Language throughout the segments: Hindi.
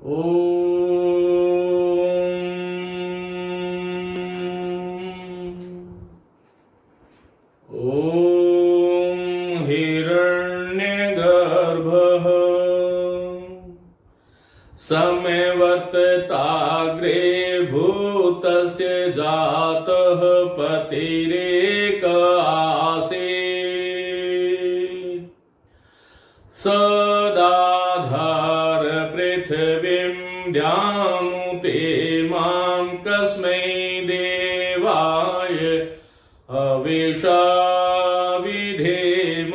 ॐ हिरण्यगर्भः समवर्तताग्रे भूतस्य जातः पतिरेक आसीत् सदाधार पृथिवीं द्यामुते मां कस्मै देवाय हविषा विधेम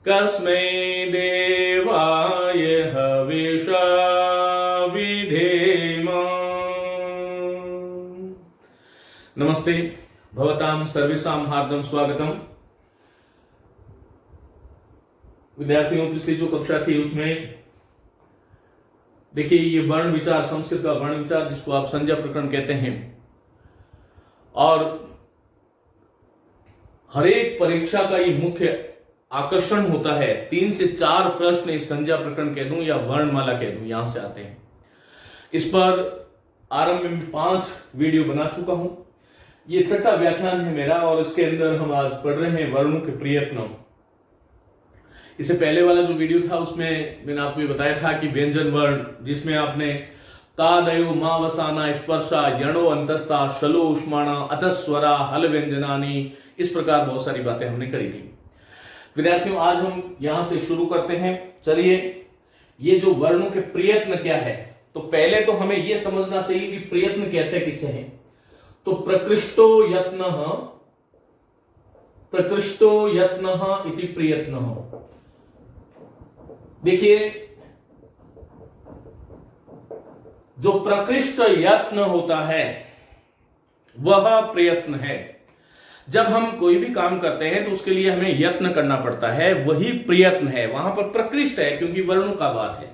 कस्मै देवाय हविषा विधेम। नमस्ते, भवतां सर्वेषां हार्दं स्वागतम। विद्यार्थियों, पिछली जो कक्षा थी उसमें देखिए ये वर्ण विचार, संस्कृत का वर्ण विचार जिसको आप संज्ञा प्रकरण कहते हैं, और हर एक परीक्षा का ये मुख्य आकर्षण होता है। 3 से 4 प्रश्न इस संज्ञा प्रकरण कह दूं या वर्णमाला कह दूं, यहां से आते हैं। इस पर आरंभ में 5 वीडियो बना चुका हूं। ये 6वां व्याख्यान है मेरा, और इसके अंदर हम आज पढ़ रहे हैं वर्णों के प्रयत्न। इससे पहले वाला जो वीडियो था उसमें मैंने आपको ये बताया था कि व्यंजन वर्ण, जिसमें आपने तादयो मावसाना स्पर्शा यणो अंतस्था शलो उष्माणा अचस्वरा हल व्यंजनानी, इस प्रकार बहुत सारी बातें हमने करी थी। विद्यार्थियों, आज हम यहां से शुरू करते हैं। चलिए, ये जो वर्णों के प्रयत्न क्या है, तो पहले तो हमें यह समझना चाहिए कि प्रयत्न कहते किसे हैं। तो प्रकृष्टो यत्नः, प्रकृष्टो यत्नः इति प्रयत्नः। देखिए, जो प्रकृष्ट यत्न होता है वह प्रयत्न है। जब हम कोई भी काम करते हैं तो उसके लिए हमें यत्न करना पड़ता है, वही प्रयत्न है। वहां पर प्रकृष्ट है क्योंकि वर्णों का बात है।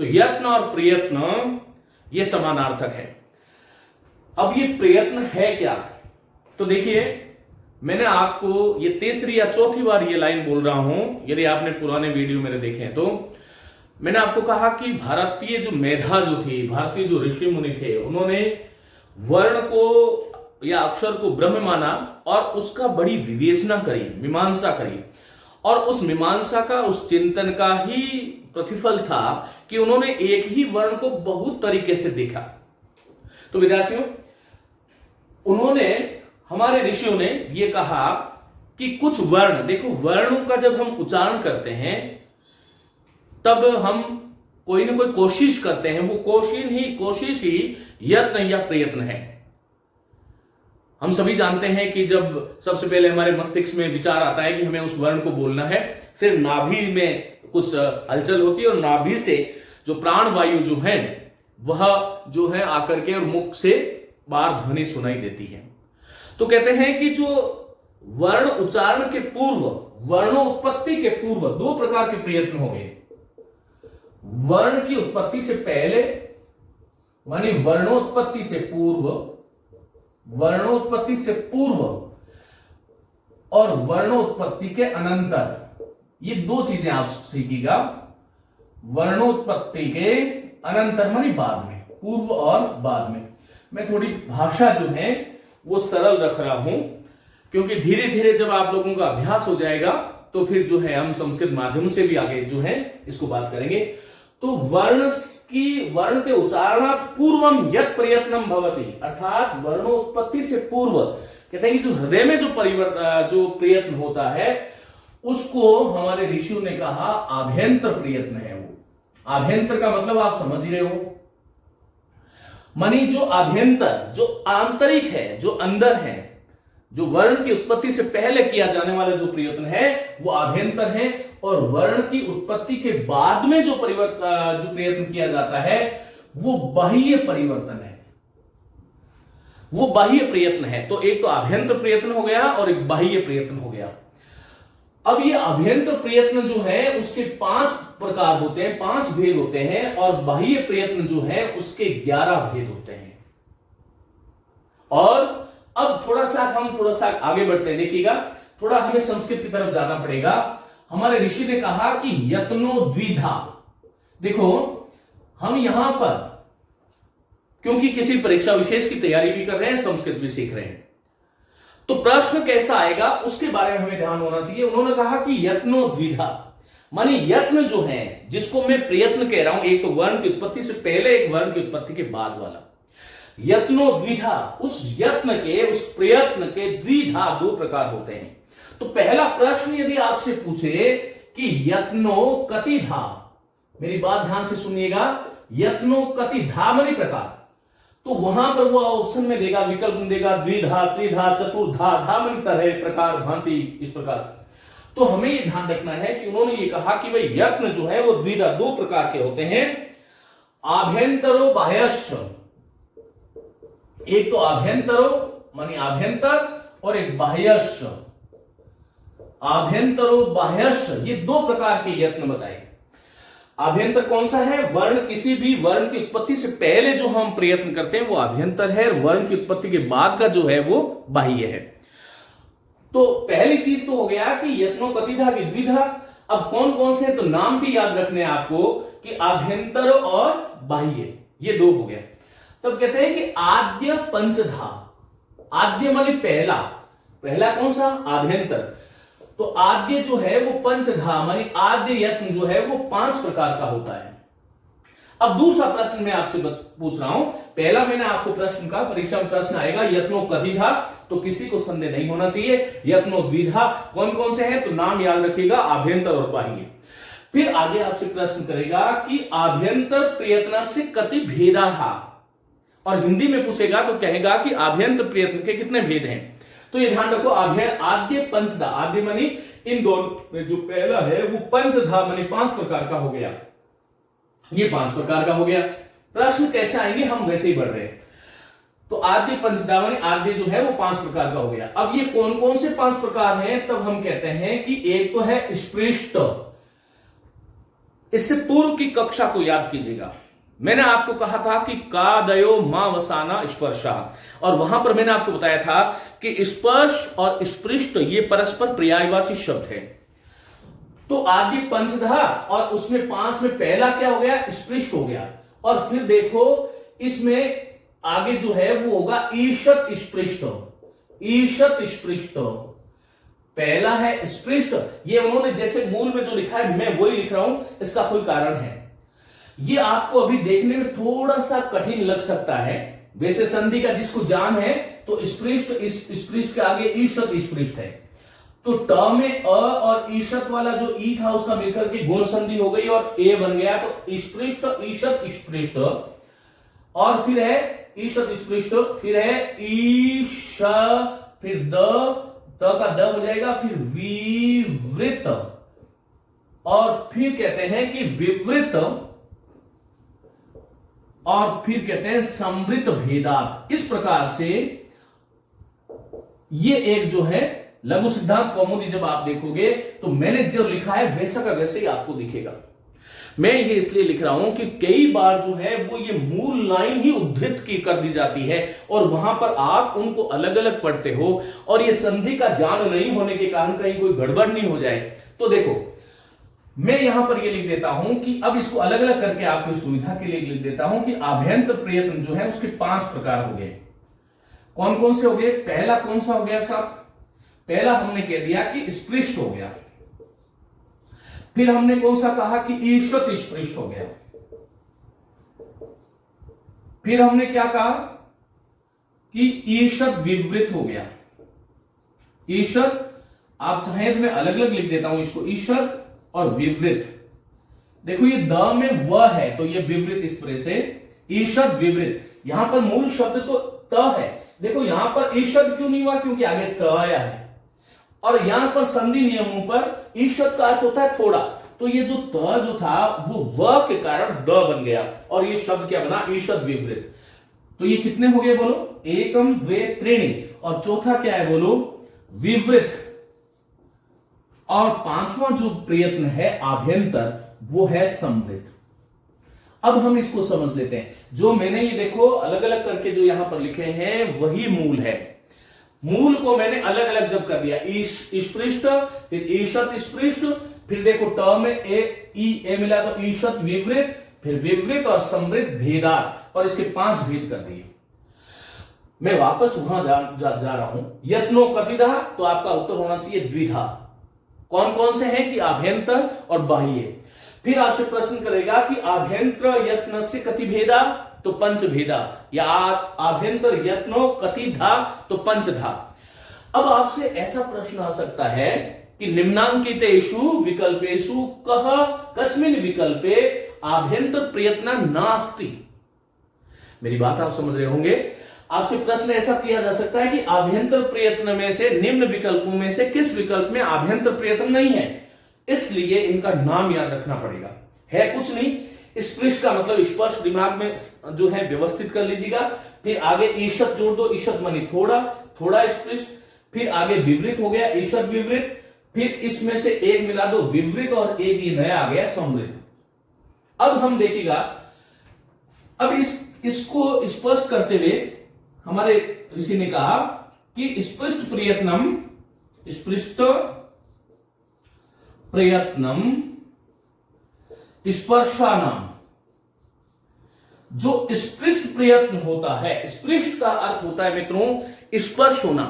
तो यत्न और प्रयत्न ये समानार्थक है। अब ये प्रयत्न है क्या? तो देखिए, मैंने आपको ये 3री या 4थी बार ये लाइन बोल रहा हूं। यदि आपने पुराने वीडियो मेरे देखे हैं तो मैंने आपको कहा कि भारतीय जो मेधा जो थी, भारतीय जो ऋषि मुनि थे, उन्होंने वर्ण को या अक्षर को ब्रह्म माना और उसका बड़ी विवेचना करी, मीमांसा करी। और उस मीमांसा का, उस चिंतन का ही प्रतिफल था कि उन्होंने एक ही वर्ण को बहुत तरीके से देखा। तो विद्यार्थियों, उन्होंने, हमारे ऋषियों ने यह कहा कि कुछ वर्ण, देखो वर्णों का जब हम उच्चारण करते हैं तब हम कोई ना कोई कोशिश करते हैं। वो कोशिश ही यत्न या प्रयत्न है। हम सभी जानते हैं कि जब सबसे पहले हमारे मस्तिष्क में विचार आता है कि हमें उस वर्ण को बोलना है, फिर नाभि में कुछ हलचल होती है और नाभि से जो प्राण वायु जो है वह जो है आकर के और मुख से बाहर ध्वनि सुनाई देती है। तो कहते हैं कि जो वर्ण उच्चारण के पूर्व, वर्णोत्पत्ति के पूर्व 2 प्रकार के प्रयत्न हो गए। वर्ण की उत्पत्ति से पहले मानी वर्णोत्पत्ति से पूर्व, वर्णोत्पत्ति से पूर्व और वर्णोत्पत्ति के अनंतर। ये 2 चीजें आप सीखिएगा। वर्णोत्पत्ति के अनंतर मानी बाद में, पूर्व और बाद में। मैं थोड़ी भाषा जो है वो सरल रख रहा हूं, क्योंकि धीरे धीरे जब आप लोगों का अभ्यास हो जाएगा तो फिर जो है हम संस्कृत माध्यम से भी आगे जो है इसको बात करेंगे। तो वर्ण के उच्चारणात् पूर्वम यत् प्रयत्नम भवति, अर्थात वर्णोत्पत्ति से पूर्व कहते हैं कि जो हृदय में जो प्रयत्न होता है उसको हमारे ऋषियों ने कहा आभ्यंतर प्रयत्न है। वो आभ्यंतर का मतलब आप समझ ही रहे हो, मानी जो आभ्यंतर, जो आंतरिक है, जो अंदर है, जो वर्ण की उत्पत्ति से पहले किया जाने वाला जो प्रयत्न है वो आभ्यंतर है। और वर्ण की उत्पत्ति के बाद में जो प्रयत्न किया जाता है वो बाह्य परिवर्तन है, वो बाह्य प्रयत्न है। तो एक तो आभ्यंतर प्रयत्न हो गया और एक बाह्य प्रयत्न हो गया। अब ये आभ्यंतर प्रयत्न जो है उसके 5 प्रकार होते हैं, 5 भेद होते हैं, और बाह्य प्रयत्न जो है उसके 11 भेद होते हैं। और अब थोड़ा सा आगे बढ़ते हैं। देखिएगा, थोड़ा हमें संस्कृत की तरफ जाना पड़ेगा। हमारे ऋषि ने कहा कि यत्नो द्विधा, देखो हम यहां पर क्योंकि किसी परीक्षा विशेष की तैयारी भी कर रहे हैं, संस्कृत भी सीख रहे हैं, तो प्रश्न कैसा आएगा उसके बारे में हमें ध्यान होना चाहिए। उन्होंने कहा कि यत्नो द्विधा, मानी यत्न जो है जिसको मैं प्रयत्न कह रहा हूं, एक तो वर्ण की उत्पत्ति से पहले, एक वर्ण की उत्पत्ति के बाद वाला। यत्नो द्विधा, उस यत्न के, उस प्रयत्न के द्विधा दो प्रकार होते हैं। तो पहला प्रश्न यदि आपसे पूछे कि यत्नो कतिधा, मेरी बात ध्यान से सुनिएगा, यत्नो कतिधा मानी प्रकार, तो वहां पर वो ऑप्शन में देगा, विकल्प में देगा द्विधा, त्रिधा, चतुर्धा, धा मानी तरह, प्रकार, भांति, इस प्रकार। तो हमें ये ध्यान रखना है कि उन्होंने ये कहा कि भाई यत्न जो है वो द्विधा दो प्रकार के होते हैं, आभ्यंतरो बाह्यश्च, एक तो आभ्यंतरो मानी आभ्यंतर और एक बाह्यश्च, आभ्यंतरो बाह्यश्च, ये दो प्रकार के यत्न बताए। आभ्यंतर कौन सा है? वर्ण, किसी भी वर्ण की उत्पत्ति से पहले जो हम प्रयत्न करते हैं वो आभ्यंतर है, वर्ण की उत्पत्ति के बाद का जो है वो बाह्य है। तो पहली चीज तो हो गया कि यत्नो कतिधा विद्विधा। अब कौन कौन से, तो नाम भी याद रखने आपको कि आभ्यंतर और बाह्य, ये दो हो गया। तब कहते हैं कि आद्य पंचधा, आद्य मानी पहला, पहला कौन सा? आभ्यंतर। तो आद्य जो है वो पंचधा मानी आद्य यत्न जो है वो 5 प्रकार का होता है। अब दूसरा प्रश्न मैं आपसे पूछ रहा हूं, पहला मैंने आपको प्रश्न का, परीक्षा में प्रश्न आएगा यत्नो कतिधा, तो किसी को संदेह नहीं होना चाहिए। यत्नो द्विधा कौन कौन से हैं, तो नाम याद रखिएगा, आभ्यंतर और बाह्य। फिर आगे आपसे प्रश्न करेगा कि आभ्यंतर प्रयत्न से कति भेदा था, और हिंदी में पूछेगा तो कहेगा कि आभ्यंतर प्रयत्न के कितने भेद हैं। तो ये ध्यान रखो, आद्य पंचधा, आद्य मानी इन दोनों में जो पहला है वो पंचधा मानी 5 प्रकार का हो गया, ये 5 प्रकार का हो गया। प्रश्न कैसे आएंगे, हम वैसे ही बढ़ रहे हैं। तो आद्य पंचधा मानी आद्य जो है वो 5 प्रकार का हो गया। अब ये कौन कौन से 5 प्रकार हैं, तब हम कहते हैं कि एक तो है स्पृष्ट। इससे पूर्व की कक्षा को याद कीजिएगा, मैंने आपको कहा था कि कादयो मां वसाना स्पर्शा, और वहां पर मैंने आपको बताया था कि स्पर्श और स्पृष्ट ये परस्पर पर्यायवाची शब्द है। तो आदि पंचधा और उसमें 5 में पहला क्या हो गया? स्पृष्ट हो गया। और फिर देखो इसमें आगे जो है वो होगा ईशत स्पृष्ट, ईशत स्पृष्ट, पहला है स्पृष्ट। ये उन्होंने जैसे मूल में जो लिखा है मैं वही लिख रहा हूं, इसका कोई कारण है। ये आपको अभी देखने में थोड़ा सा कठिन लग सकता है, वैसे संधि का जिसको जान है तो स्पृष्ट, स्पृष्ट के आगे ईशत स्पृष्ट है, तो ट में अ और ईशत वाला जो ई था उसका मिलकर के गुण संधि हो गई और ए बन गया, तो स्पृष्ट ईशत स्पृष्ट, और फिर है ईशत स्पृष्ट, फिर है ईश, फिर द का द हो जाएगा, फिर विवृत, और फिर कहते हैं कि विवृत, और फिर कहते हैं समृत भेदात। इस प्रकार से ये एक जो है लघु सिद्धांत कौमुदी जब आप देखोगे तो मैंने जो लिखा है वैसा का वैसे ही आपको दिखेगा। मैं ये इसलिए लिख रहा हूं कि कई बार जो है वो ये मूल लाइन ही उद्धृत की कर दी जाती है और वहां पर आप उनको अलग अलग पढ़ते हो, और ये संधि का ज्ञान नहीं होने के कारण कहीं कोई गड़बड़ नहीं हो जाए। तो देखो मैं यहां पर ये लिख देता हूं कि अब इसको अलग अलग करके आपकी सुविधा के लिए लिख देता हूं कि आभ्यंतर प्रयत्न जो है उसके 5 प्रकार हो गए। कौन कौन से हो गए? पहला कौन सा हो गया साहब? पहला हमने कह दिया कि स्पृष्ट हो गया। फिर हमने कौन सा कहा कि ईशत स्पृष्ट हो गया। फिर हमने क्या कहा कि ईशत विवृत हो गया। ईशत, आप चाहें तो मैं अलग अलग लिख देता हूं इसको, ईशत और विवृत। देखो ये द में व है तो ये विवृत इस तरह से, ईशद विवृत। यहां पर मूल शब्द तो त है, देखो यहां पर ईशद क्यों नहीं हुआ? क्योंकि आगे स आया है, और यहां पर संधि नियमों पर ईशद का अर्थ होता है थोड़ा, तो ये जो त जो था वो व के कारण द बन गया और ये शब्द क्या बना? ईशद विवृत। तो ये कितने हो गए बोलो? एकम द्वे त्रीणि, और चौथा क्या है बोलो? विवृत। और 5वां जो प्रयत्न है आभ्यंतर वो है समृत। अब हम इसको समझ लेते हैं। जो मैंने ये देखो अलग अलग करके जो यहां पर लिखे हैं वही मूल है। मूल को मैंने अलग अलग जब कर दिया, स्पृष्ट, फिर ईशत स्पृष्ट, फिर देखो ट में ए मिला तो ईषत विवृत, फिर विवृत और समृद्ध भेदार, और इसके 5 भेद कर दिए। मैं वापस वहां जा रहा हूं। यत्नो कपिधा, तो आपका उत्तर होना चाहिए द्विधा। कौन कौन से हैं कि आभ्यंतर और बाह्य। फिर आपसे प्रश्न करेगा कि आभ्यंतर यत्न से कति भेदा, तो पंचभेदा, या आभ्यंतर यत्नो कतिधा, तो पंचधा। अब आपसे ऐसा प्रश्न आ सकता है कि निम्नांकितेषु विकल्पेषु कस्मिन् विकल्पे आभ्यंतर प्रयत्न नास्ति। मेरी बात आप समझ रहे होंगे। आपसे प्रश्न ऐसा किया जा सकता है कि आभ्यंतर प्रयत्न में से निम्न विकल्पों में से किस विकल्प में आभ्यंतर प्रयत्न नहीं है, इसलिए इनका नाम याद रखना पड़ेगा। है कुछ नहीं, स्पृश का मतलब स्पर्श दिमाग में जो है व्यवस्थित कर लीजिएगा। फिर आगे ईषत जोड़ दो, ईषत मानी थोड़ा, थोड़ा स्पृश। फिर आगे विवृत हो गया, ईषत विवृत। फिर इसमें से एक मिला दो विवृत, और एक ये नया आ गया समृद्ध। अब हम देखिएगा, अब इसको स्पष्ट करते हुए हमारे ऋषि ने कहा कि स्पृष्ट प्रयत्नम, स्पृष्ट प्रयत्नम स्पर्शानाम। जो स्पृष्ट प्रयत्न होता है, स्पृष्ट का अर्थ होता है मित्रों स्पर्श होना।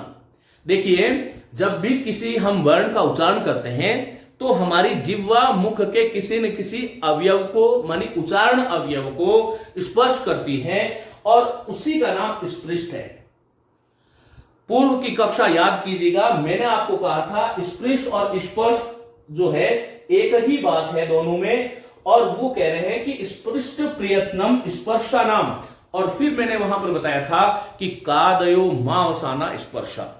देखिए, जब भी किसी हम वर्ण का उच्चारण करते हैं तो हमारी जिह्वा मुख के किसी न किसी अवयव को, मानी उच्चारण अवयव को स्पर्श करती है, और उसी का नाम स्पृष्ट है। पूर्व की कक्षा याद कीजिएगा, मैंने आपको कहा था स्पृश और स्पर्श जो है एक ही बात है दोनों में, और वो कह रहे हैं कि स्पृष्ट प्रयत्नम स्पर्शानाम। और फिर मैंने वहां पर बताया था कि कादयो मावसाना स्पर्शा,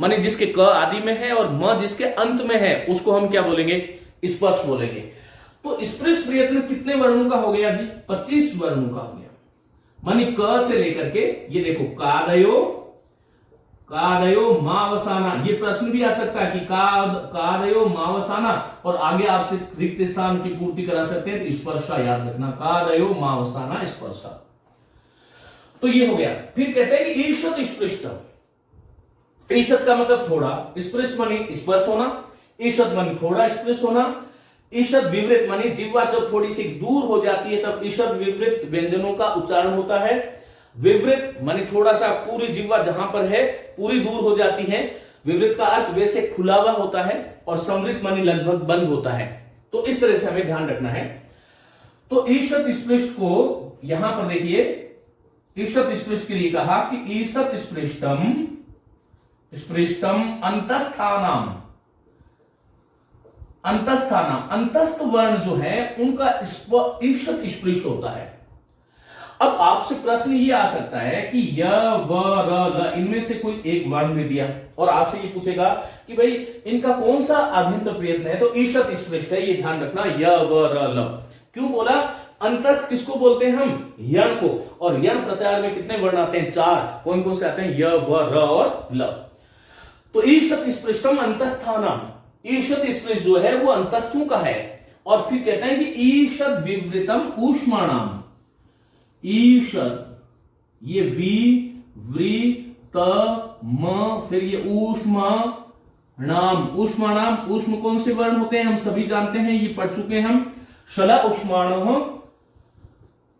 माने जिसके क आदि में है और म जिसके अंत में है उसको हम क्या बोलेंगे, स्पर्श बोलेंगे। तो स्पृष्ट प्रयत्न कितने वर्णों का हो गया जी, 25 वर्णों का हो गया। मानी क से लेकर के ये देखो कादयो मावसाना, ये प्रश्न भी आ सकता है कि कादयो मावसाना, और आगे आपसे रिक्त स्थान की पूर्ति करा सकते हैं, तो स्पर्शा याद रखना, कादयो मावसाना स्पर्शा। तो ये हो गया। फिर कहते हैं कि ईषत स्पृष्ट, ईषत का मतलब थोड़ा, स्पृष्ट मानी स्पर्श होना, ईषत मानी थोड़ा स्पृश होना, ईषत विवृत मानी जिह्वा जब थोड़ी सी दूर हो जाती है तब ईषत विवृत व्यंजनों का उच्चारण होता है। विवृत मानी थोड़ा सा पूरी जिह्वा जहां पर है पूरी दूर हो जाती है। विवृत का अर्थ वैसे खुला हुआ होता है, और समृद्ध मानी लगभग बंद होता है। तो इस तरह से हमें ध्यान रखना है। तो ईषत स्पृष्ट को यहां पर देखिए, ईषत स्पृष्ट के लिए कहा कि ईषत स्पृष्टम अंतस्थानाम, अंतस्थ वर्ण जो है उनका ईषत स्पृष्ट होता है। अब आपसे प्रश्न ये आ सकता है कि य व र ल इनमें से कोई एक वर्ण दे दिया, और आपसे ये पूछेगा कि भाई इनका कौन सा आभ्यंतर प्रयत्न है, तो ईषत स्पृष्ट है, ये ध्यान रखना, य व र ल। क्यों बोला? अंतस्थ किसको बोलते हैं हम? यण को। और यण प्रत्याहार में कितने वर्ण आते हैं? 4। कौन कौन से आते हैं? य व र और ल। तो ईषत स्पृष्टम अंतस्थानम, ईषत स्पृष्ट जो है वो अंतस्थों का है। और फिर कहते हैं कि ईषद विवृतम ऊष्माणाम, ईषद ये वी व्री त म, फिर ये ऊष्मा नाम, ऊष्माणाम। ऊष्म कौन से वर्ण होते हैं हम सभी जानते हैं, ये पढ़ चुके हैं हम। शला ऊष्माण,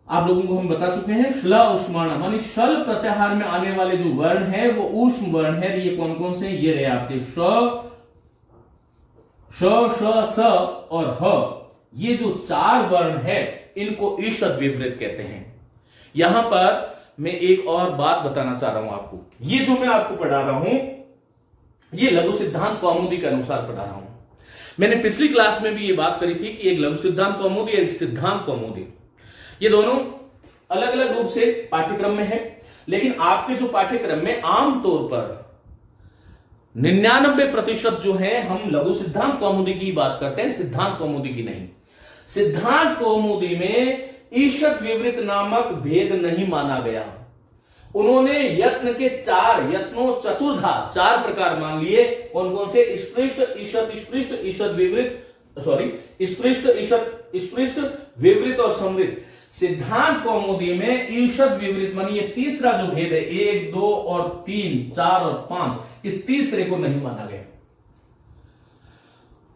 आप लोगों को हम बता चुके हैं। शला ऊष्माण मानी शल प्रत्याहार में आने वाले जो वर्ण है वो ऊष्म वर्ण है। ये कौन कौन से? ये रहे आपके श स और ह। ये जो 4 वर्ण है इनको ईषद विवृत कहते हैं। यहां पर मैं एक और बात बताना चाह रहा हूं आपको। ये जो मैं आपको पढ़ा रहा हूं ये लघु सिद्धांत कौमुदी के अनुसार पढ़ा रहा हूं। मैंने पिछली क्लास में भी ये बात करी थी कि एक लघु सिद्धांत कौमुदी और एक सिद्धांत कौमुदी, ये दोनों अलग अलग रूप से पाठ्यक्रम में है। लेकिन आपके जो पाठ्यक्रम में आमतौर पर 99% जो है हम लघु सिद्धांत कौमुदी की बात करते हैं, सिद्धांत कौमुदी की नहीं। सिद्धांत कौमुदी में ईषद विवृत नामक भेद नहीं माना गया। उन्होंने यत्न के 4 यत्नों चतुर्धा 4 प्रकार मान लिए। कौन कौन से? स्पृष्ट, ईषद स्पृष्ट, ईषद विवृत, स्पृष्ट, ईषद स्पृष्ट, विवृत और समृद्ध। सिद्धांत कौमुदी में ईषद विवृत मानी ये तीसरा जो भेद है, 1, 2 और 3, 4 और 5, इस तीसरे को नहीं माना गया।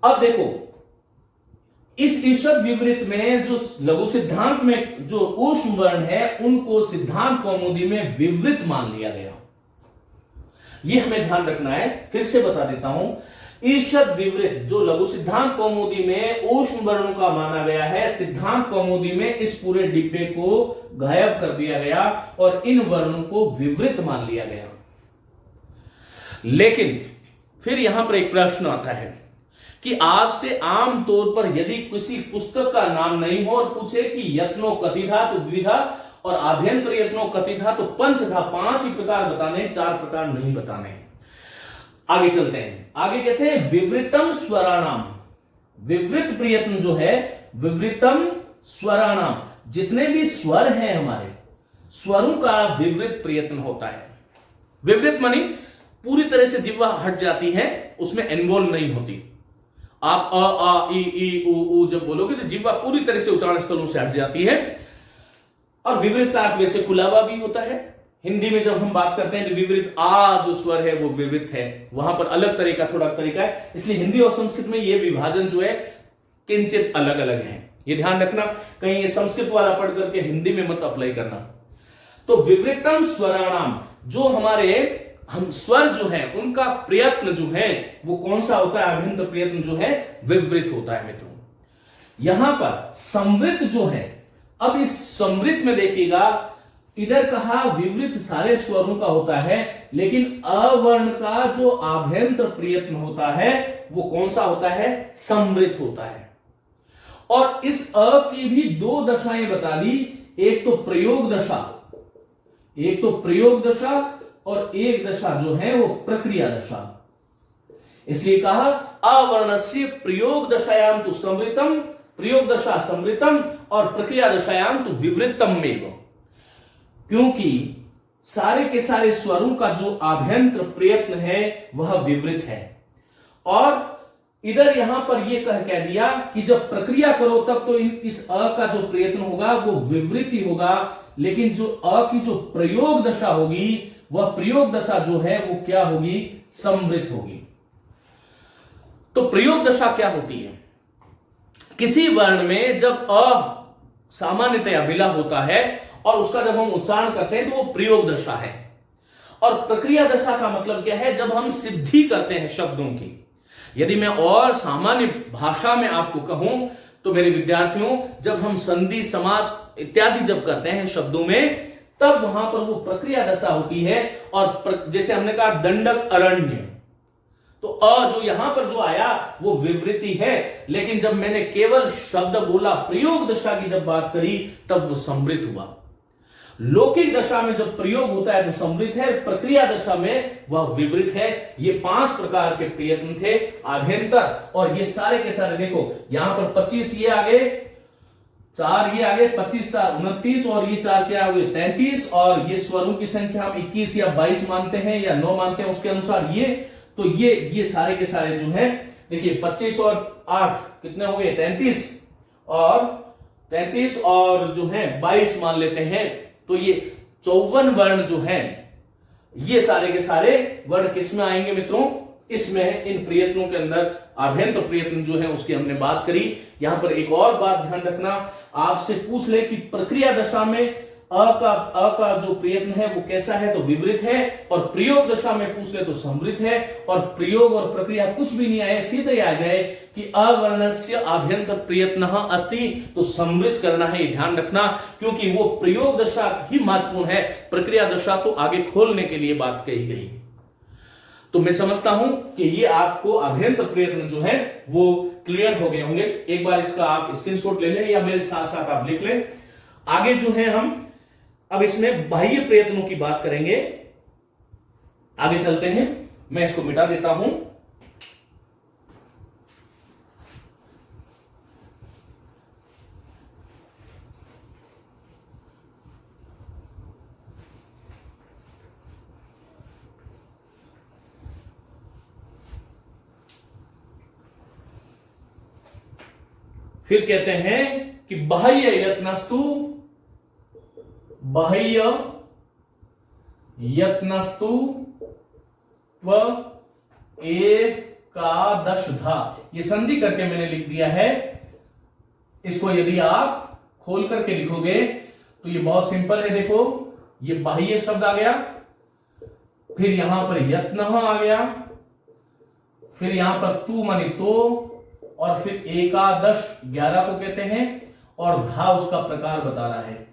अब देखो इस ईषद विवृत में जो लघु सिद्धांत में जो ऊष्म वर्ण है उनको सिद्धांत कौमुदी में विवृत मान लिया गया। यह हमें ध्यान रखना है। फिर से बता देता हूं, ईषद विवृत जो लघु सिद्धांत कौमुदी में ऊष्म वर्णों का माना गया है, सिद्धांत कौमुदी में इस पूरे डिब्बे को गायब कर दिया गया और इन वर्णों को विवृत मान लिया गया। लेकिन फिर यहां पर एक प्रश्न आता है कि आपसे आमतौर पर यदि किसी पुस्तक का नाम नहीं हो और पूछे कि यत्नो कतिधा तो द्विधा और आभ्यंतर यत्नो कतिधा तो पंचधा, 5 ही प्रकार बताने, 4 प्रकार नहीं बताने। आगे चलते हैं। आगे कहते हैं विवृतम स्वराणाम, विवृत प्रयत्न जो है, विवृतम स्वराणाम, जितने भी स्वर हैं हमारे स्वरों का विवृत प्रयत्न होता है। विवृत मानी पूरी तरह से जिह्वा हट जाती है, उसमें इन्वॉल्व नहीं होती। आप अ आ ई उ जब बोलोगे तो जिह्वा पूरी तरह से उच्चारण स्थलों से हट जाती है। और विवृत का अर्थ वैसे खुला हुआ भी होता है। हिंदी में जब हम बात करते हैं तो विवृत आ जो स्वर है वो विवृत है, वहां पर अलग तरीका, थोड़ा तरीका है, इसलिए हिंदी और संस्कृत में ये विभाजन जो है किंचित अलग अलग है। ये ध्यान रखना, कहीं ये संस्कृत वाला पढ़ करके हिंदी में मत अप्लाई करना। तो विवृतम स्वराणाम, जो हमारे हम स्वर जो है उनका प्रयत्न जो है वो कौन सा होता है? आभ्यंतर प्रयत्न जो है विवृत होता है मित्रों। यहां पर संवृत जो है, अब इस संवृत में देखिएगा, इधर कहा विवृत सारे स्वरों का होता है, लेकिन अवर्ण का जो आभ्यंतर प्रयत्न होता है वो कौन सा होता है? संवृत होता है। और इस अ की भी 2 दशाएं बता दी, एक तो प्रयोग दशा, एक तो प्रयोग दशा और एक दशा जो है वो प्रक्रिया दशा। इसलिए कहा अवर्णस्य प्रयोग दशायाम तो संवृतम, प्रयोग दशा संवृतम और प्रक्रिया दशायाम तो विवृतम में, क्योंकि सारे के सारे स्वरों का जो आभ्यंतर प्रयत्न है वह विवृत है। और इधर यहां पर यह कह दिया कि जब प्रक्रिया करो तब तो इस अ का जो प्रयत्न होगा वो विवृत ही होगा, लेकिन जो अ की जो प्रयोग दशा होगी वह प्रयोग दशा जो है वो क्या होगी? संवृत होगी। तो प्रयोग दशा क्या होती है? किसी वर्ण में जब अ सामान्यतया विला होता है और उसका जब हम उच्चारण करते हैं तो वो प्रयोग दशा है। और प्रक्रिया दशा का मतलब क्या है? जब हम सिद्धि करते हैं शब्दों की। यदि मैं और सामान्य भाषा में आपको कहूं तो मेरे विद्यार्थियों, जब हम संधि समास इत्यादि जब करते हैं शब्दों में, तब वहां पर वो प्रक्रिया दशा होती है। और जैसे हमने कहा दंडक अरण्य, तो अ जो यहां पर जो आया वो विवृति है, लेकिन जब मैंने केवल शब्द बोला, प्रयोग दशा की जब बात करी, तब वो संवृत हुआ। लौकिक दशा में जब प्रयोग होता है तो संवृत है, प्रक्रिया दशा में वह विवृत है। ये 5 प्रकार के प्रयत्न थे आभ्यंतर, और ये सारे के सारे देखो, यहां पर 25 ये आगे, 4 ये आगे, 25 4 29 और ये 4 क्या हो गए? 33। और ये स्वरों की संख्या हम 21 या 22 मानते हैं या 9 मानते हैं उसके अनुसार ये, तो ये सारे के सारे जो है, देखिए 25 और 8 कितने हो गए? 33 और जो है 22 मान लेते हैं, तो ये 54 वर्ण जो है, ये सारे के सारे वर्ण किस में आएंगे मित्रों? इसमें, इन प्रयत्नों के अंदर आभ्यंतर प्रयत्न जो है उसकी हमने बात करी। यहां पर एक और बात ध्यान रखना, आपसे पूछ ले कि प्रक्रिया दशा में अ का जो प्रयत्न है वो कैसा है? तो विवृत है। और प्रयोग दशा में पूछ ले तो संवृत है। और प्रयोग और प्रक्रिया कुछ भी नहीं आए, सीधे आ जाए कि अवर्णस्य आभ्यंतर प्रयत्न अस्ति, तो संवृत करना है, ध्यान रखना, क्योंकि वो प्रयोग दशा ही महत्वपूर्ण है, प्रक्रिया दशा तो आगे खोलने के लिए बात कही गई। तो मैं समझता हूं कि ये आपको आभ्यंतर प्रयत्न जो है वो क्लियर हो गए होंगे। एक बार इसका आप स्क्रीनशॉट ले लें या मेरे साथ साथ आप लिख लें। आगे जो है हम अब इसमें बाह्य प्रयत्नों की बात करेंगे। आगे चलते हैं, मैं इसको मिटा देता हूं। फिर कहते हैं कि बाह्य यत्नस्तु, बाह्य यत्नस्तु व एकादशधा, ये संधि करके मैंने लिख दिया है। इसको यदि आप खोल करके लिखोगे तो ये बहुत सिंपल है। देखो ये बाह्य शब्द आ गया, फिर यहां पर यत्न आ गया, फिर यहां पर तू मानी तो, और फिर एकादश 11 को कहते हैं, और धा उसका प्रकार बता रहा है।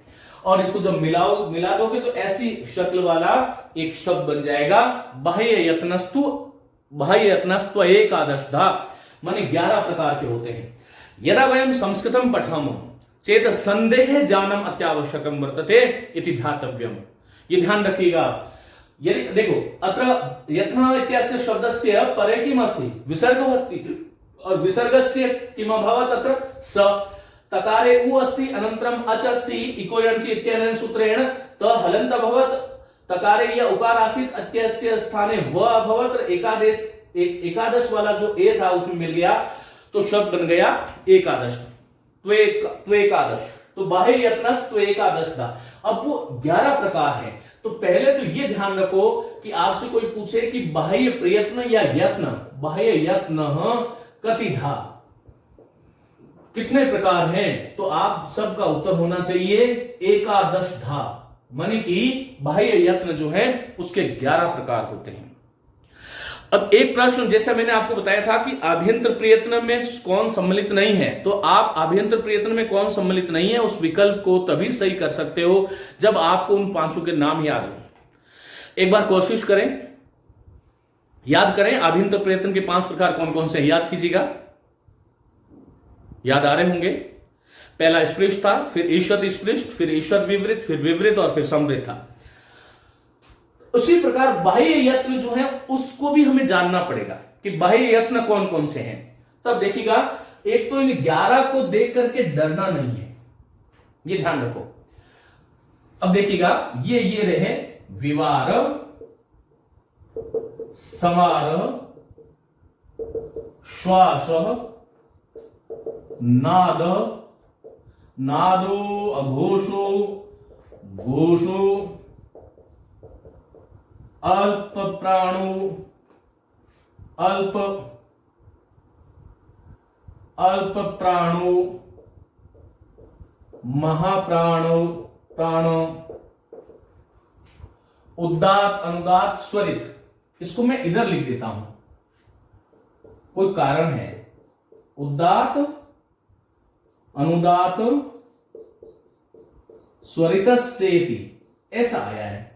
और इसको जब मिला दोगे तो ऐसी शक्ल वाला एक शब्द बन जाएगा बाह्य यत्नस्तु एकादश धा, माने 11 प्रकार के होते हैं। यदा वयम संस्कृतम पठामः चेत संदेह जानम अत्यावश्यकम वर्तते इति ध्यातव्यम। ये ध्यान रखिएगा। यदि देखो अत्र यत्न इत्यस्य शब्दस्य परे किम अस्ति, विसर्गः अस्ति, और विसर्गस्य किम अभवत्, अत्र स तकारे उ अस्ति, अनन्तरम अच अस्ति, इको यणचि इत्यनेन सूत्रेण त हलन्त अभवत्, तकारे य उकार आसीत्, अत्यस्य स्थाने व अभवत्, एकादश वाला जो ए था उसमें मिल गया तो शब्द बन गया एकादश, त्वेकादश। तो बाह्य यत्नस त्वेकादश था। अब वो 11 प्रकार है। तो पहले तो ये ध्यान रखो कि आपसे कोई पूछे कि बाह्य प्रयत्न या यत्न, बाह्य यत्न कतिधा, कितने प्रकार हैं, तो आप सबका उत्तर होना चाहिए एकादश धा, माने कि बाह्य यत्न जो है उसके 11 प्रकार होते हैं। अब एक प्रश्न, जैसा मैंने आपको बताया था कि आभ्यंतर प्रयत्न में कौन सम्मिलित नहीं है, तो आप आभ्यंतर प्रयत्न में कौन सम्मिलित नहीं है उस विकल्प को तभी सही कर सकते हो जब आपको उन 5 के नाम याद हो। एक बार कोशिश करें, याद करें आभ्यंतर प्रयत्न के 5 प्रकार कौन कौन से, याद कीजिएगा। याद आ रहे होंगे। पहला स्पृष्ट था, फिर ईषद स्पृष्ट, फिर ईषद विवृत, फिर विवृत और फिर समृत था। उसी प्रकार बाह्य यत्न जो है उसको भी हमें जानना पड़ेगा कि बाह्य यत्न कौन कौन से हैं। तब देखिएगा, एक तो इन 11 को देख करके डरना नहीं है, ये ध्यान रखो। अब देखिएगा, ये रहे विवार, समार, श्वास, नाद, नादो, अघोषो, घोषो, अल्प प्राणो, अल्प प्राणो, महाप्राणो, प्राणो, उदात्त, अनुदात्त, स्वरित। इसको मैं इधर लिख देता हूं, कोई कारण है। उदात्त, अनुदात्त, स्वरितस्येति, ऐसा आया है,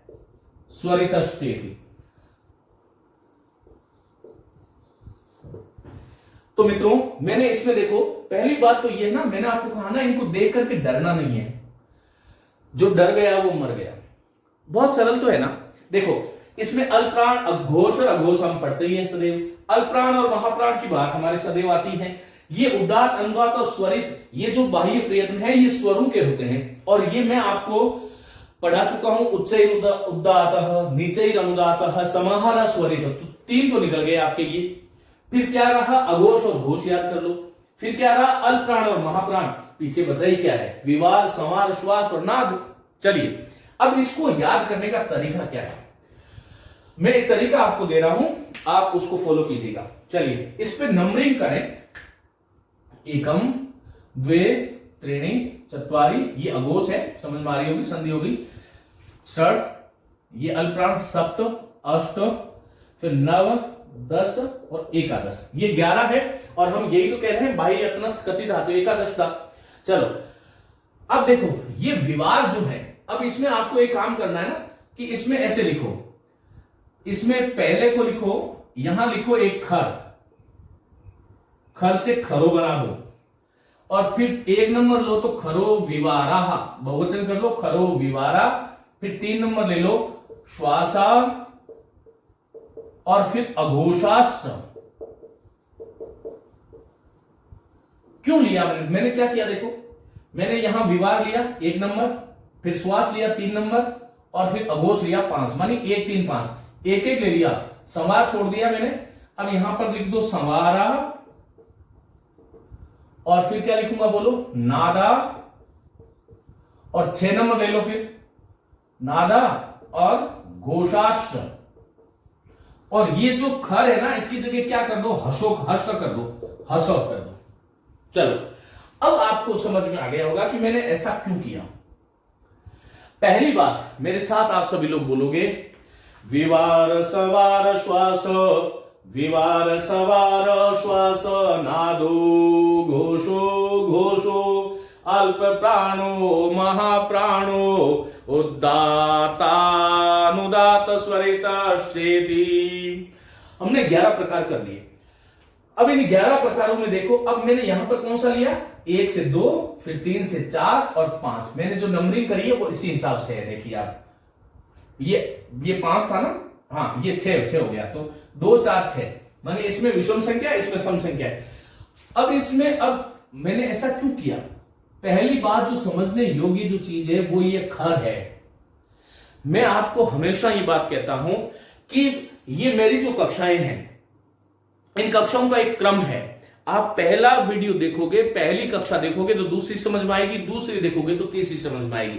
स्वरितश्चेति। तो मित्रों, मैंने इसमें देखो, पहली बात तो ये ना, मैंने आपको कहा ना, इनको देख करके डरना नहीं है। जो डर गया वो मर गया। बहुत सरल तो है ना। देखो, इसमें अल्प्राण, अघोष और अघोष हम पढ़ते ही हैं सदैव। अल्प्राण और महाप्राण की बात हमारे सदैव आती है। ये उदात्त, अनुदात्त और स्वरित, ये जो बाह्य प्रयत्न है ये स्वरों के होते हैं, और ये मैं आपको पढ़ा चुका हूं। उच्चैर उदात्तः, नीचैर अनुदात्तः, समाहार स्वरित, तो 3 तो निकल गए आपके ये। फिर क्या रहा, अघोष और घोष याद कर लो। फिर क्या रहा, अल्प्राण और महाप्राण। पीछे बचा ही क्या है, विवार, संवार, श्वास और नाद। चलिए, अब इसको याद करने का तरीका क्या है, मैं एक तरीका आपको दे रहा हूं, आप उसको फॉलो कीजिएगा। चलिए, इस पे नंबरिंग करें। एकम, द्वे, त्रीणि, चत्वारि, ये अघोष है, समझ में आ रही होगी, संधि होगी। षट, ये अल्प्राण, सप्त, अष्ट, फिर नव, 10 और एकादश, ये 11 है। और हम यही तो कह रहे हैं बाह्य यत्नस् कति धातु एकादश था। चलो, अब देखो, ये विवार जो है, अब इसमें आपको एक काम करना है ना, कि इसमें ऐसे लिखो, इसमें पहले को लिखो, यहां लिखो एक खर, खर से खरो बना दो, और फिर 1 नंबर लो तो खरो विवारा, बहुवचन कर लो, खरो विवारा। फिर 3 नंबर ले लो, श्वासा, और फिर अघोषास। क्यों लिया मैंने क्या किया, देखो, मैंने यहां विवार लिया 1 नंबर, फिर श्वास लिया 3 नंबर, और फिर अघोष लिया 5, मानी 1, 3, 5, एक ले लिया। संवार छोड़ दिया मैंने। अब यहां पर लिख दो संवारा, और फिर क्या लिखूंगा, बोलो, नादा, और 6 नंबर ले लो, फिर नादा और घोषाश्च। और ये जो खर है ना, इसकी जगह क्या कर दो, हर्ष कर दो, हसो कर दो। चलो, अब आपको समझ में आ गया होगा कि मैंने ऐसा क्यों किया। पहली बात, मेरे साथ आप सभी लोग बोलोगे, विवार सवार श्वास, विवार सवार श्वास, नादो घोषो घोषो, अल्प प्राणो महाप्राणो, उदात्तानुदात स्वरित श्रेति। हमने 11 प्रकार कर लिए। अब इन 11 प्रकारों में देखो, अब मैंने यहां पर कौन सा लिया, 1 से 2, फिर 3 से 4 और 5। मैंने जो नंबरिंग करी है वो इसी हिसाब से है। देखिए आप, ये 5 था ना, हाँ ये 6 हो गया, तो 2 4 6, माने इसमें विषम संख्या, इसमें सम संख्या है। अब इसमें, अब मैंने ऐसा क्यों किया, पहली बात जो समझने योग्य जो चीज है वो ये खर है। मैं आपको हमेशा ये बात कहता हूं कि ये मेरी जो कक्षाएं हैं, इन कक्षाओं का एक क्रम है। आप पहला वीडियो देखोगे, पहली कक्षा देखोगे तो दूसरी समझ में आएगी, दूसरी देखोगे तो तीसरी समझ में आएगी।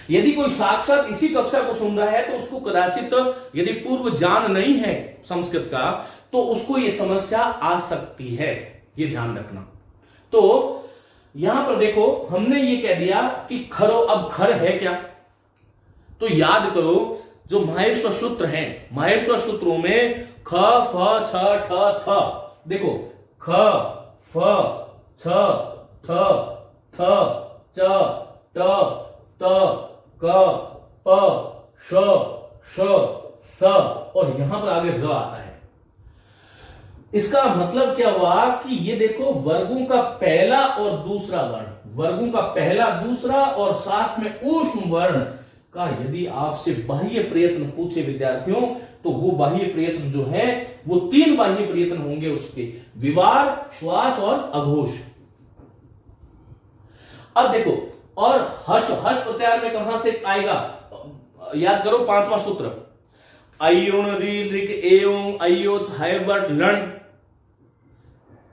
यदि कोई साक्षात इसी कक्षा को सुन रहा है तो उसको कदाचित यदि पूर्व ज्ञान नहीं है संस्कृत का तो उसको यह समस्या आ सकती है, ये ध्यान रखना। तो यहां पर देखो, हमने ये कह दिया कि खरो, अब खर है क्या, तो याद करो जो माहेश्वर सूत्र हैं, माहेश्वर सूत्रों में ख फ छ ठ थ, देखो ख फ छ ठ थ च ट त क प श श स और यहां पर आगे र आता है। इसका मतलब क्या हुआ कि ये देखो वर्गों का पहला और दूसरा वर्ण, वर्गों का पहला दूसरा और साथ में ऊष्म वर्ण का यदि आपसे बाह्य प्रयत्न पूछे विद्यार्थियों, तो वो बाह्य प्रयत्न जो है वो 3 बाह्य प्रयत्न होंगे उसके, विवार, श्वास और अघोष। अब देखो, और हर्ष, हर्ष प्रत्याहार में कहां से आएगा, याद करो 5वां सूत्र, अयोण री ऋक एवं अयोच हायवर्ट लण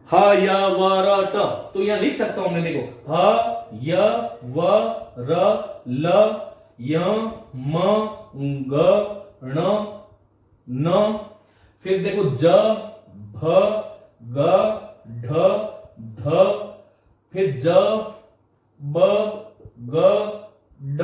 ह य व र ट, तो यहां लिख सकता हूं मैं, देखो ह य व र ल य म ग ण न, फिर देखो ज भ ग ढ ध, फिर ज ब ग ड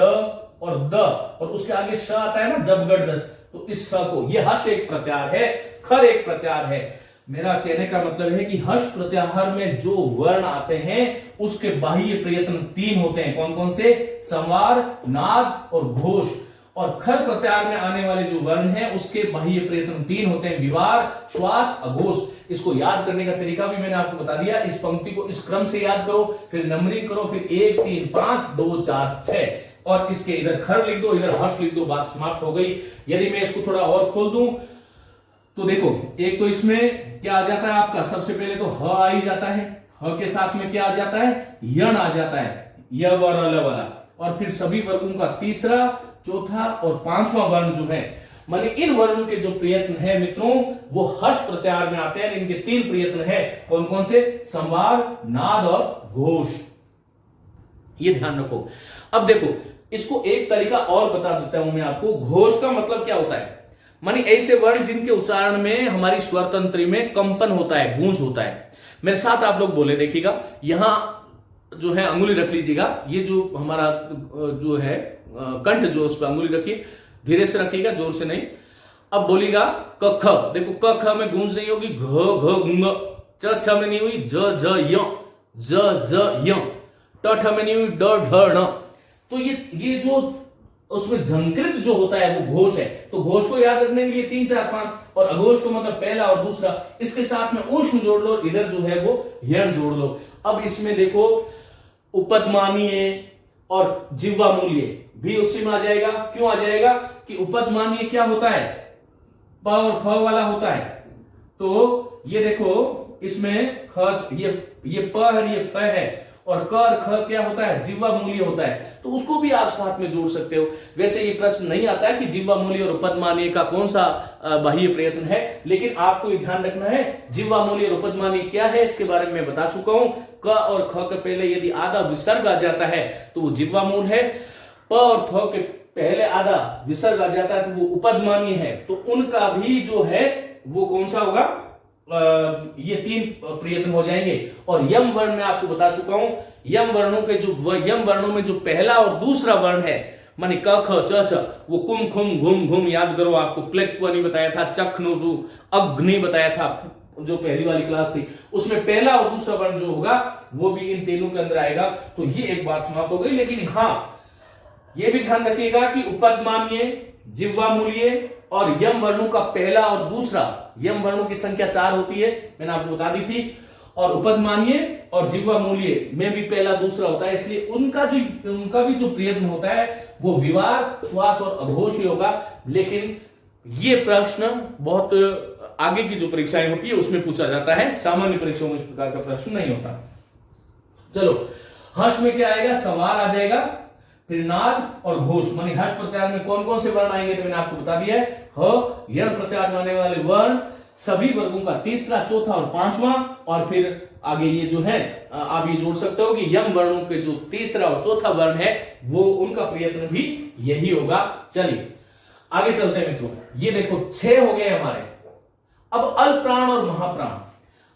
और द, और उसके आगे श आता है ना, जब गढ़ दस, तो इस स को, ये हर्ष एक प्रत्याहार है, खर एक प्रत्याहार है। मेरा कहने का मतलब है कि हर्ष प्रत्याहार में जो वर्ण आते हैं उसके बाह्य प्रयत्न 3 होते हैं। कौन कौन से, संवार, नाद और घोष। और खर प्रत्याहार में आने वाले जो वर्ण हैं उसके बाह्य प्रयत्न 3 होते हैं, विवार, श्वास, अघोष। इसको याद करने का तरीका भी मैंने आपको बता दिया। इस पंक्ति को इस क्रम से याद करो, फिर नंबरिंग करो, फिर 1 3 5 2 4 6 और इसके इधर खर लिख दो, इधर हर्ष लिख दो, बात समाप्त हो गई। यदि मैं इसको थोड़ा और खोल दूं तो देखो, एक तो इसमें क्या आ जाता है आपका, सबसे पहले तो ह आ ही जाता है, ह के साथ में क्या आ जाता है, यण आ जाता है, य व र ल वाला, और फिर सभी वर्गों का तीसरा, चौथा और 5वां वर्ण जो है, माने इन वर्णों के जो प्रयत्न है मित्रों वो हर्ष प्रत्याहार में आते हैं। इनके 3 प्रयत्न है, कौन कौन से, संवार, नाद और घोष, ये ध्यान रखो। अब देखो, इसको एक तरीका और बता देता हूं मैं आपको। घोष का मतलब क्या होता है, मानी ऐसे वर्ण जिनके उच्चारण में हमारी स्वर तंत्री में कंपन होता है, गूंज होता है। मेरे साथ आप लोग बोले, देखिएगा, यहां जो है अंगुली रख लीजिएगा, ये जो हमारा जो है कंठ, जो उस पर अंगुली रखिए, धीरे से रखिएगा, जोर से नहीं। अब बोलिएगा क ख, देखो क ख में गूंज नहीं होगी, घ घ गुंग, च छ में नहीं हुई, ज ज य, ज ज य, ट ठ में नहीं हुई, ड ढ ण। तो ये जो उसमें झंकृत जो होता है वो घोष है। तो घोष को याद रखने के लिए 3 4 5, और अघोष को मतलब पहला और दूसरा, इसके साथ में ऊष्म जोड़ लो, इधर जो है वो यण जोड़ लो। अब इसमें देखो, उपदमानीय और जिह्वा मूल्य भी उसी में आ जाएगा। क्यों आ जाएगा कि उपदमानीय क्या होता है, प और फ वाला होता है। तो ये देखो, इसमें ख, ये प है, ये फ है, और क और ख क्या होता है, जिह्वा मूल्य होता है, तो उसको भी आप साथ में जोड़ सकते हो। वैसे ये प्रश्न नहीं आता है कि जिह्वा मूल्य और उपदमानीय का कौन सा बाह्य प्रयत्न है, लेकिन आपको ये ध्यान रखना है जिह्वा मूल्य और उपदमानीय क्या है, इसके बारे में मैं बता चुका हूं। क और ख के पहले यदि आधा विसर्ग आ जाता है तो वो जिह्वा मूल है, प और फ के पहले आधा विसर्ग आ जाता है तो वो उपदमानीय है। तो उनका भी जो है वो कौन सा होगा, ये 3 प्रयत्न हो जाएंगे। और यम वर्ण में आपको बता चुका हूं, यम वर्णों में जो पहला और दूसरा वर्ण है, मानी क ख च छ, वो कुम खुम घुम घुम याद करो, आपको प्लेक्वनी बताया था, चखनु अग्नि बताया था, जो पहली वाली क्लास थी उसमें पहला और दूसरा वर्ण जो होगा वो भी इन तीनों के अंदर आएगा। तो ये एक बात समाप्त हो गई। लेकिन हाँ, ये भी ध्यान रखिएगा कि उपदमानीय, जिह्वामूलीय और यम वर्णों का पहला और दूसरा, यम वर्णों की संख्या 4 होती है, मैंने आपको बता दी थी, और उपदमानीय और जिह्वामूलीय में भी पहला दूसरा होता है, इसलिए उनका भी जो प्रयत्न होता है वो विवार, श्वास और अघोष ही होगा। लेकिन ये प्रश्न बहुत आगे की जो परीक्षाएं होती है उसमें पूछा जाता है, सामान्य परीक्षाओं में इस प्रकार का प्रश्न नहीं होता। चलो, हर्ष में क्या आएगा, सवार आ जाएगा, फिर नाद और घोष, मानी हर्ष प्रत्याहार में कौन कौन से वर्ण आएंगे तो मैंने आपको बता दिया है। ह यण प्रत्याहार में आने वाले वर्ण सभी वर्गों का तीसरा, चौथा और पांचवा, और फिर आगे ये जो है आप ये जोड़ सकते हो कि यम वर्णों के जो तीसरा और चौथा वर्ण है वो उनका प्रयत्न भी यही होगा। चलिए आगे चलते हैं मित्रों, ये देखो 6 हो गए हमारे। अब अल्पप्राण और महाप्राण,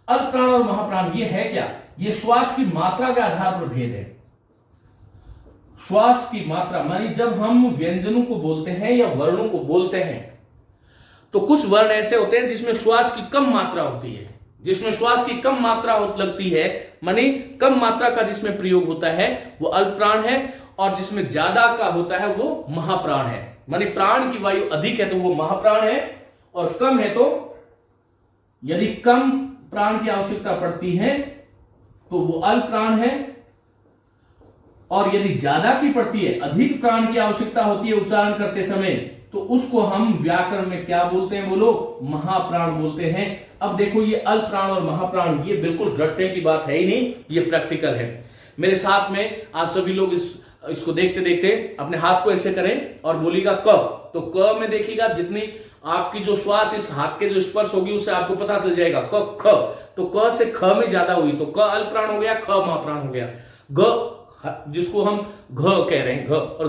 अल्पप्राण और महाप्राण ये है क्या, ये श्वास की मात्रा के आधार पर भेद है। श्वास की मात्रा मानी जब हम व्यंजनों को बोलते हैं या वर्णों को बोलते हैं तो कुछ वर्ण ऐसे होते हैं जिसमें श्वास की कम मात्रा होती है, जिसमें श्वास की कम मात्रा लगती है, मानी कम मात्रा का जिसमें प्रयोग होता है वो अल्पप्राण है, और जिसमें ज्यादा का होता है वो महाप्राण है। मानी प्राण की वायु अधिक है तो वो महाप्राण है, और कम है तो यदि कम प्राण की आवश्यकता पड़ती है तो वो अल्पप्राण है, और यदि ज्यादा की पड़ती है, अधिक प्राण की आवश्यकता होती है उच्चारण करते समय, तो उसको हम व्याकरण में क्या बोलते हैं, बोलो, महाप्राण बोलते हैं। अब देखो ये अल्पप्राण और महाप्राण, ये बिल्कुल रटने की बात है ही नहीं, ये प्रैक्टिकल है। मेरे साथ में आप सभी लोग इसको देखते देखते अपने हाथ को ऐसे करें और बोलिएगा क, तो क में देखिएगा जितनी आपकी जो श्वास इस हाथ के जो स्पर्श होगी उससे आपको पता चल जाएगा क ख, तो क से ख में ज्यादा हुई तो क अल्पप्राण हो गया, ख महाप्राण हो गया। ग जिसको हम घ कह रहे हैं, घ, और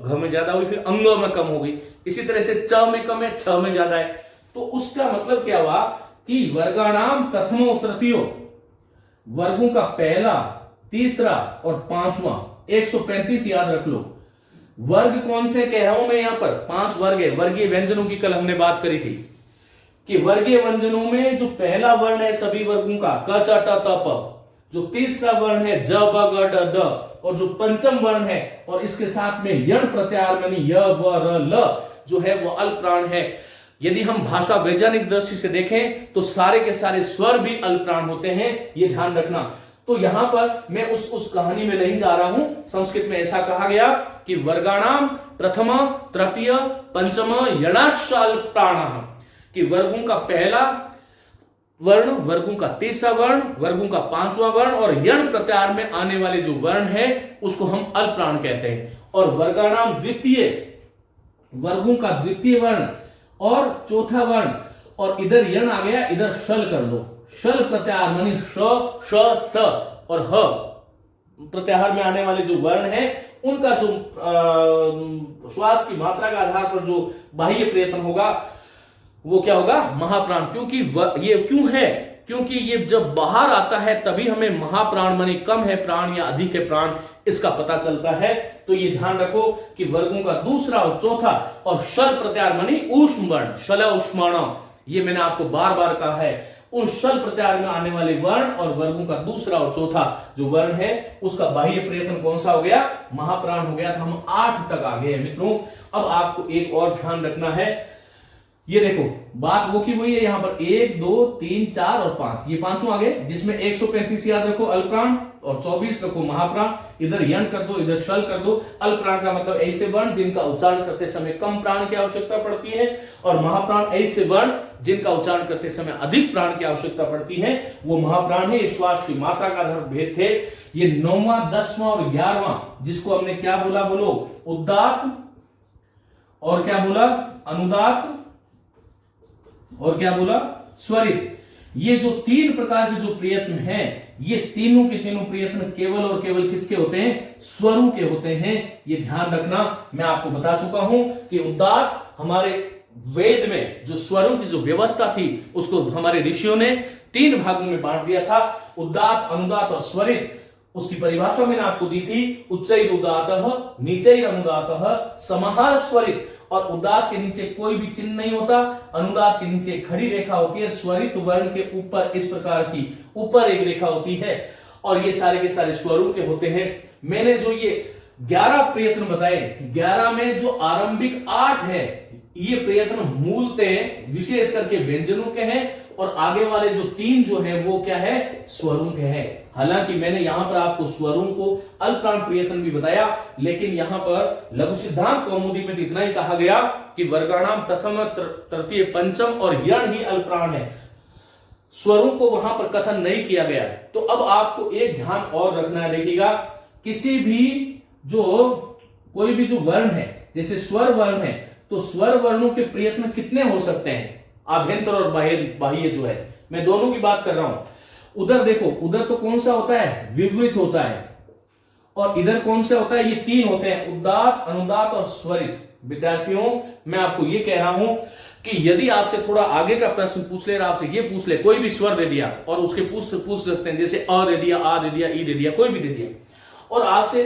घ में ज्यादा हुई, फिर अंग में कम हो गई। इसी तरह से च में कम है, छ में ज्यादा है, तो उसका मतलब क्या हुआ कि वर्गाणाम प्रथमो तृतीयो, वर्गों का पहला, तीसरा और पांचवा, 135 याद रख लो। वर्ग कौन से कह रहा हूं मैं, यहां पर 5 वर्ग है। वर्गीय व्यंजनों की कल हमने बात करी थी कि वर्गीय व्यंजनों में जो पहला वर्ण है सभी वर्गों का क च ट त प, जो तीसरा वर्ण है ज ब ग ड द, और जो पंचम वर्ण है और इसके साथ में यण प्रत्याहार मानी य व र ल जो है वो अल्पप्राण है। यदि हम भाषा वैज्ञानिक दृष्टि से देखें तो सारे के सारे स्वर भी अल्पप्राण होते हैं, ये ध्यान रखना। तो यहां पर मैं उस कहानी में नहीं जा रहा हूं। संस्कृत में ऐसा कहा गया कि वर्गाणाम प्रथम तृतीय पंचम यणाश्च अल्पप्राणः, कि वर्गों का पहला वर्ण, वर्गों का तीसरा वर्ण, वर्गों का पांचवा वर्ण और यण प्रत्याहार में आने वाले जो वर्ण है उसको हम अल्पप्राण कहते हैं। और वर्गाणाम द्वितीय, वर्गों का द्वितीय वर्ण और चौथा वर्ण, और इधर यण आ गया, इधर शल कर लो, शल प्रत्याहार मानी श, श, स और ह प्रत्याहार में आने वाले जो वर्ण है उनका जो श्वास की मात्रा के आधार पर जो बाह्य प्रयत्न होगा वो क्या होगा, महाप्राण। क्योंकि ये क्यों है, क्योंकि ये जब बाहर आता है तभी हमें महाप्राण मानी कम है प्राण या अधिक है प्राण, इसका पता चलता है। तो ये ध्यान रखो कि वर्गों का दूसरा और चौथा और शल प्रत्याहार मानी ऊष्म वर्ण, शल ऊष्माण, ये मैंने आपको बार बार कहा है। उस शल प्रत्याहार में आने वाले वर्ण और वर्गों का दूसरा और चौथा जो वर्ण है उसका बाह्य प्रयत्न कौन सा हो गया, महाप्राण हो गया। तो हम 8 तक आ गए हैं मित्रों। अब आपको एक और ध्यान रखना है, ये देखो बात वो की हुई है यहाँ पर 1 2 3 4 और 5, ये पांचों आ गए, जिसमें 135 याद रखो अल्पप्राण और 24 रखो महाप्राण। इधर यण कर दो, इधर शल कर दो। अल्पप्राण का मतलब ऐसे वर्ण जिनका उच्चारण करते समय कम प्राण की आवश्यकता पड़ती है, और महाप्राण ऐसे वर्ण जिनका उच्चारण करते समय अधिक प्राण की आवश्यकता पड़ती है, वो महाप्राण है। श्वास की मात्रा का आधार भेद थे। ये 9वां 10वां और 11वां, जिसको हमने क्या बोला, बोलो, उदात्त, और क्या बोला, अनुदात्त, और क्या बोला, स्वरित। ये जो 3 प्रकार के जो प्रयत्न हैं, ये तीनों के तीनों प्रयत्न केवल और केवल किसके होते हैं, स्वरों के होते हैं। ये ध्यान रखना। मैं आपको बता चुका हूं कि उदात्त हमारे वेद में जो स्वरों की जो व्यवस्था थी उसको हमारे ऋषियों ने 3 भागों में बांट दिया था, उदात्त, अनुदात्त और स्वरित। उसकी परिभाषा मैंने आपको दी थी, उच्चैर उदात्तः, नीचैर अनुदात्तः, समहार स्वरित। और उदात्त के नीचे कोई भी चिन्ह नहीं होता, अनुदात्त के नीचे खड़ी रेखा होती है, स्वरित वर्ण के ऊपर इस प्रकार की ऊपर एक रेखा होती है, और ये सारे के सारे स्वरों के होते हैं। मैंने जो ये 11 प्रयत्न बताए, 11 में जो आरंभिक 8 है ये प्रयत्न मूलतः विशेष करके व्यंजनों के हैं, और आगे वाले जो 3 जो है वो क्या है, स्वरों के हैं। हालांकि मैंने यहां पर आपको स्वरों को अल्पप्राण प्रयत्न भी बताया, लेकिन यहां पर लघु सिद्धांत कौमुदी में इतना ही कहा गया कि वर्गाणाम प्रथम, तृतीय, पंचम और यण ही अल्पप्राण है। स्वरों को वहां पर कथन नहीं किया गया। तो अब आपको एक ध्यान और रखना है, देखिएगा, किसी भी जो कोई भी जो वर्ण है, जैसे स्वर वर्ण है, तो स्वर वर्णों के प्रयत्न कितने हो सकते हैं, आभ्यंतर और बाह्य जो है, मैं दोनों की बात कर रहा हूं। उधर देखो, उधर तो कौन सा होता है, विवृत होता है, और इधर कौन सा होता है, ये 3 होते हैं, उदात्त, अनुदात्त और स्वरित। विद्यार्थियों, मैं आपको ये कह रहा हूं कि यदि आपसे थोड़ा आगे का प्रश्न पूछ ले, आपसे ये पूछ ले, कोई भी स्वर दे दिया और उसके पूछ सकते हैं, जैसे अ दे दिया, आ दे दिया, ई दे दिया, कोई भी दे दिया, और आपसे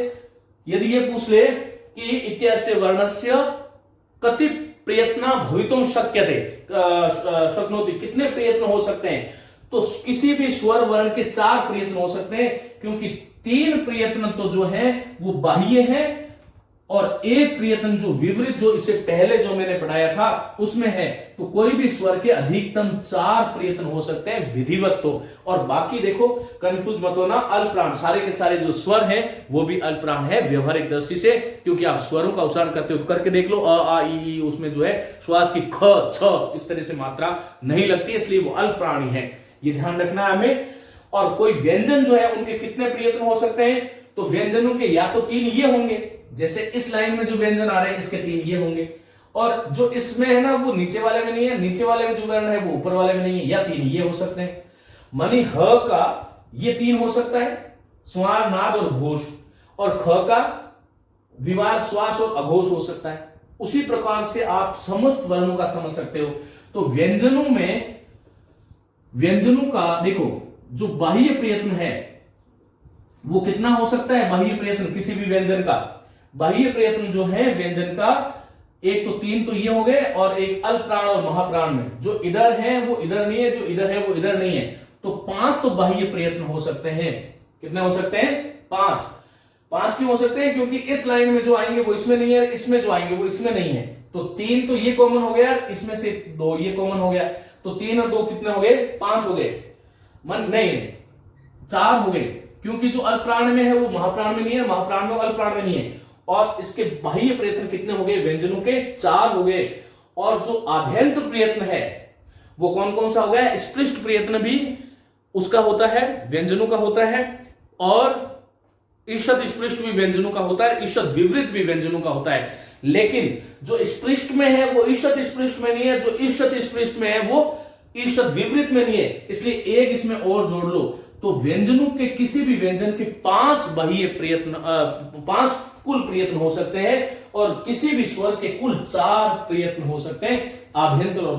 यदि ये पूछ ले कि इत्यस्य वर्णस्य कति प्रयत्न भवितुम शक्यते, शक्नोति, कितने प्रयत्न हो सकते हैं, तो किसी भी स्वर वर्ण के 4 प्रयत्न हो सकते हैं, क्योंकि 3 प्रयत्न तो जो है वो बाह्य है, और 1 प्रयत्न जो विवृत, जो इससे पहले जो मैंने पढ़ाया था उसमें है। तो कोई भी स्वर के अधिकतम 4 प्रयत्न हो सकते हैं विधिवत तो, और बाकी देखो कंफ्यूज मत होना, अल्पप्राण, सारे के सारे जो स्वर हैं वो भी अल्पप्राण है व्यवहारिक दृष्टि से, क्योंकि आप स्वरों का उच्चारण करते हो, करके देख लो, अ, आ, ई, उसमें जो है श्वास की ख, छ इस तरह से मात्रा नहीं लगती, इसलिए वो अल्पप्राणी है, ये ध्यान रखना है हमें। और कोई व्यंजन जो है उनके कितने प्रयत्न हो सकते हैं, तो व्यंजनों के या तो 3 ये होंगे, जैसे इस लाइन में जो व्यंजन आ रहे हैं इसके 3 ये होंगे, और जो इसमें है ना वो नीचे वाले में नहीं है, नीचे वाले में जो वर्ण है वो ऊपर वाले में नहीं है, या 3 ये हो सकते हैं। मानी ह का ये 3 हो सकता है, स्वार, नाद और घोष, और ख का विवार, श्वास और अघोष हो सकता है। उसी प्रकार से आप समस्त वर्णों का समझ सकते हो। तो व्यंजनों में, व्यंजनों का देखो जो बाह्य प्रयत्न है वो कितना हो सकता है, बाह्य प्रयत्न किसी भी व्यंजन का, बाह्य प्रयत्न जो है व्यंजन का, एक तो 3 तो ये हो गए, और एक अल्पप्राण और महाप्राण में, जो इधर है वो इधर नहीं है, जो इधर है वो इधर नहीं है, तो 5 तो बाह्य प्रयत्न हो सकते हैं। कितने हो सकते हैं, 5। 5 क्यों हो सकते हैं, क्योंकि इस लाइन में जो आएंगे वो इसमें नहीं है, इसमें जो आएंगे वो इसमें नहीं है, तो 3 तो ये कॉमन हो गया, इसमें से 2 ये कॉमन हो गया, तो 3 और 2 कितने हो गए, 5 हो गए। मन नहीं, 4 हो गए, क्योंकि जो अल्पप्राण में है वो महाप्राण में नहीं है, महाप्राण में अल्पप्राण में नहीं है, और इसके बाह्य प्रयत्न कितने हो गए, व्यंजनों के 4 हो गए। और जो आभ्यंतर प्रयत्न है वो कौन कौन सा हो गया, स्पृष्ट प्रयत्न भी उसका होता है, व्यंजनों का होता है, और ईषद स्पृष्ट भी व्यंजनों का होता है, ईषद विवृत भी व्यंजनों का होता है। लेकिन जो स्पृष्ट में है वो ईषद स्पृष्ट में नहीं है, जो ईषद स्पृष्ट में है वो ईषद विवृत में नहीं है, इसलिए एक इसमें और जोड़ लो। तो व्यंजनों के किसी भी व्यंजन के 5 बाह्य प्रयत्न, 5 कुल प्रयत्न हो सकते हैं, और किसी भी स्वर के कुल 4 प्रयत्न हो सकते हैं, आभ्यंतर और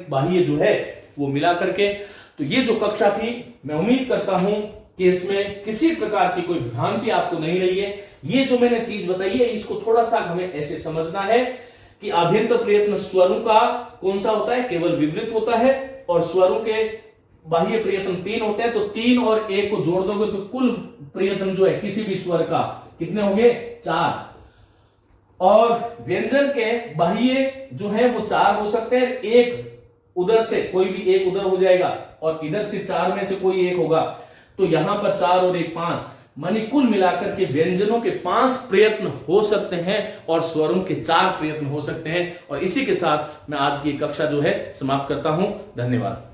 बाह्य जो है वो मिला करके। तो ये जो कक्षा थी, मैं उम्मीद करता हूं कि इसमें किसी प्रकार की कोई भ्रांति आपको नहीं रही है। ये जो मैंने चीज बताई है इसको थोड़ा सा हमें ऐसे समझना है कि आभ्यंतर प्रयत्न स्वरों का कौन सा होता है, केवल विवृत होता है, और स्वरों के बाह्य प्रयत्न 3 होते हैं, तो 3 और 1 को जोड़ दोगे तो कुल प्रयत्न जो है किसी भी स्वर का कितने होंगे, 4। और व्यंजन के बाह्य जो है वो 4 हो सकते हैं, एक उधर से कोई भी एक उधर हो जाएगा, और इधर से 4 में से कोई एक होगा, तो यहां पर 4 और 1 5, मानी कुल मिलाकर के व्यंजनों के 5 प्रयत्न हो सकते हैं, और स्वरों के 4 प्रयत्न हो सकते हैं। और इसी के साथ मैं आज की कक्षा जो है समाप्त करता हूं। धन्यवाद।